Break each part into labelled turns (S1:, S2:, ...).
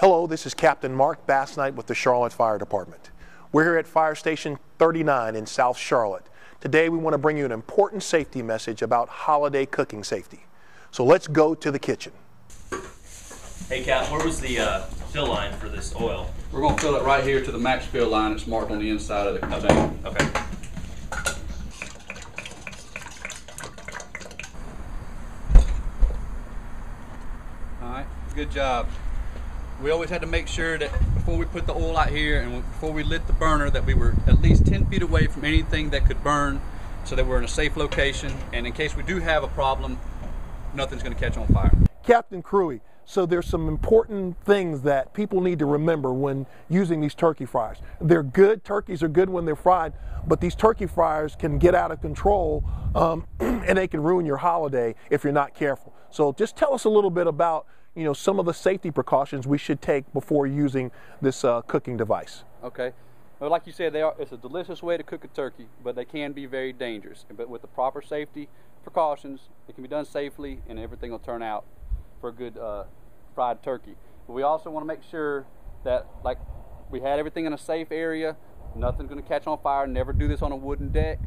S1: Hello, this is Captain Mark Bassnight with the Charlotte Fire Department. We're here at Fire Station 39 in South Charlotte. Today we want to bring you an important safety message about holiday cooking safety. So let's go to the kitchen.
S2: Hey Cap, where was the fill line for this oil?
S3: We're going to fill it right here to the max fill line. It's marked on the inside of the container.
S2: Okay.
S3: Alright, good job. We always had to make sure that before we put the oil out here and before we lit the burner that we were at least 10 feet away from anything that could burn so that we're in a safe location, and in case we do have a problem, nothing's going to catch on fire.
S1: Captain Cruey, so there's some important things that people need to remember when using these turkey fryers. They're good, turkeys are good when they're fried, but these turkey fryers can get out of control and they can ruin your holiday if you're not careful. So just tell us a little bit about some of the safety precautions we should take before using this cooking device.
S3: Okay. Well, like you said, it's a delicious way to cook a turkey, but they can be very dangerous. But with the proper safety precautions, it can be done safely and everything will turn out for a good fried turkey. But we also want to make sure that, like, we had everything in a safe area, nothing's going to catch on fire. Never do this on a wooden deck.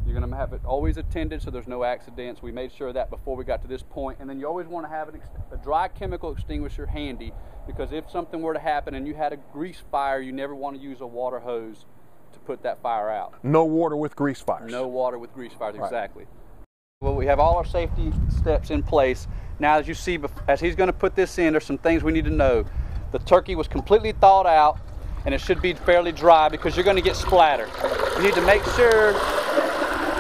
S3: You're going to have it always attended so there's no accidents. We made sure of that before we got to this point. And then you always want to have a dry chemical extinguisher handy, because if something were to happen and you had a grease fire, you never want to use a water hose to put that fire out.
S1: No water with grease fires.
S3: No water with grease fires, exactly. Right. Well, we have all our safety steps in place. Now, as you see, as he's going to put this in, there's some things we need to know. The turkey was completely thawed out, and it should be fairly dry because you're going to get splatter. You need to make sure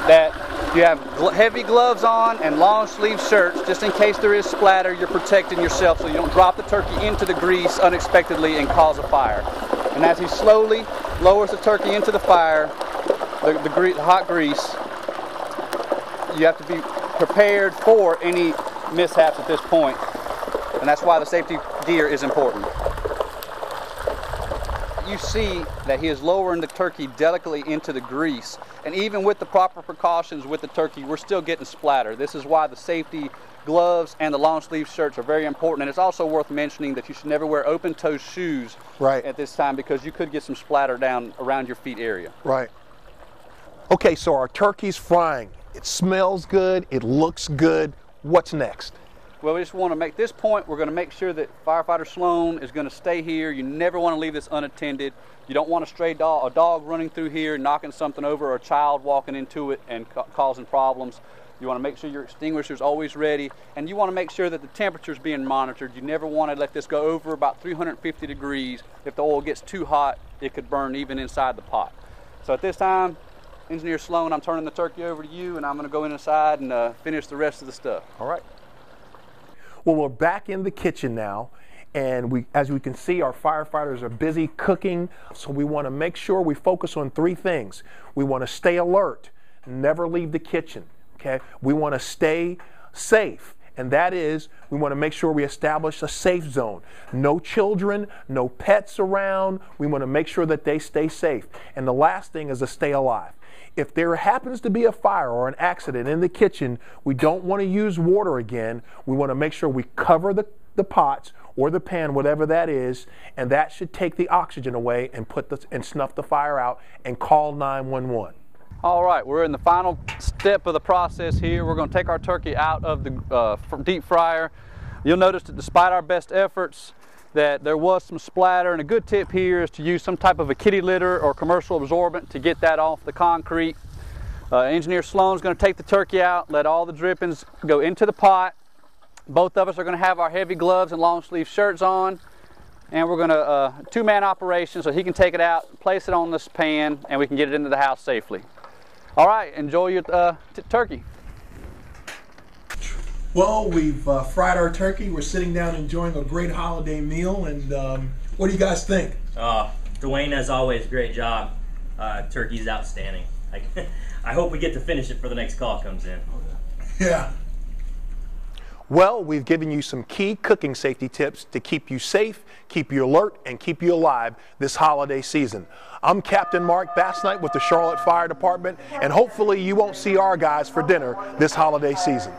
S3: that you have heavy gloves on and long sleeve shirts, just in case there is splatter. You're protecting yourself so you don't drop the turkey into the grease unexpectedly and cause a fire. And as he slowly lowers the turkey into the fire, the hot grease, you have to be prepared for any mishaps at this point, and that's why the safety gear is important. You see that he is lowering the turkey delicately into the grease, and even with the proper precautions with the turkey, we're still getting splatter. This is why the safety gloves and the long sleeve shirts are very important, and it's also worth mentioning that you should never wear open-toe shoes at this time, because you could get some splatter down around your feet area.
S1: Right. Okay, so our turkey's frying. It smells good, it looks good. What's next?
S3: Well, we just want to make this point. We're going to make sure that Firefighter Sloan is going to stay here. You never want to leave this unattended. You don't want a dog running through here, knocking something over, or a child walking into it and causing problems. You want to make sure your extinguisher is always ready, and you want to make sure that the temperature is being monitored. You never want to let this go over about 350 degrees. If the oil gets too hot, it could burn even inside the pot. So at this time, Engineer Sloan, I'm turning the turkey over to you, and I'm going to go inside and finish the rest of the stuff.
S1: All right. Well, we're back in the kitchen now, and as we can see, our firefighters are busy cooking, so we want to make sure we focus on three things. We want to stay alert, never leave the kitchen, okay? We want to stay safe, and that is, we want to make sure we establish a safe zone. No children, no pets around. We want to make sure that they stay safe. And the last thing is to stay alive. If there happens to be a fire or an accident in the kitchen, we don't want to use water again. We want to make sure we cover the pots or the pan, whatever that is, and that should take the oxygen away and snuff the fire out and call 911.
S3: All right, we're in the final step of the process here. We're going to take our turkey out of the deep fryer. You'll notice that despite our best efforts, that there was some splatter, and a good tip here is to use some type of a kitty litter or commercial absorbent to get that off the concrete. Engineer Sloan's going to take the turkey out, let all the drippings go into the pot. Both of us are going to have our heavy gloves and long sleeve shirts on, and we're going to two-man operation so he can take it out, place it on this pan, and we can get it into the house safely. All right, enjoy your turkey.
S1: Well, we've fried our turkey. We're sitting down enjoying a great holiday meal, and what do you guys think?
S2: Dwayne, as always, great job. Turkey's outstanding. I hope we get to finish it for the next call comes in.
S1: Yeah. Well, we've given you some key cooking safety tips to keep you safe, keep you alert, and keep you alive this holiday season. I'm Captain Mark Bassnight with the Charlotte Fire Department, and hopefully you won't see our guys for dinner this holiday season.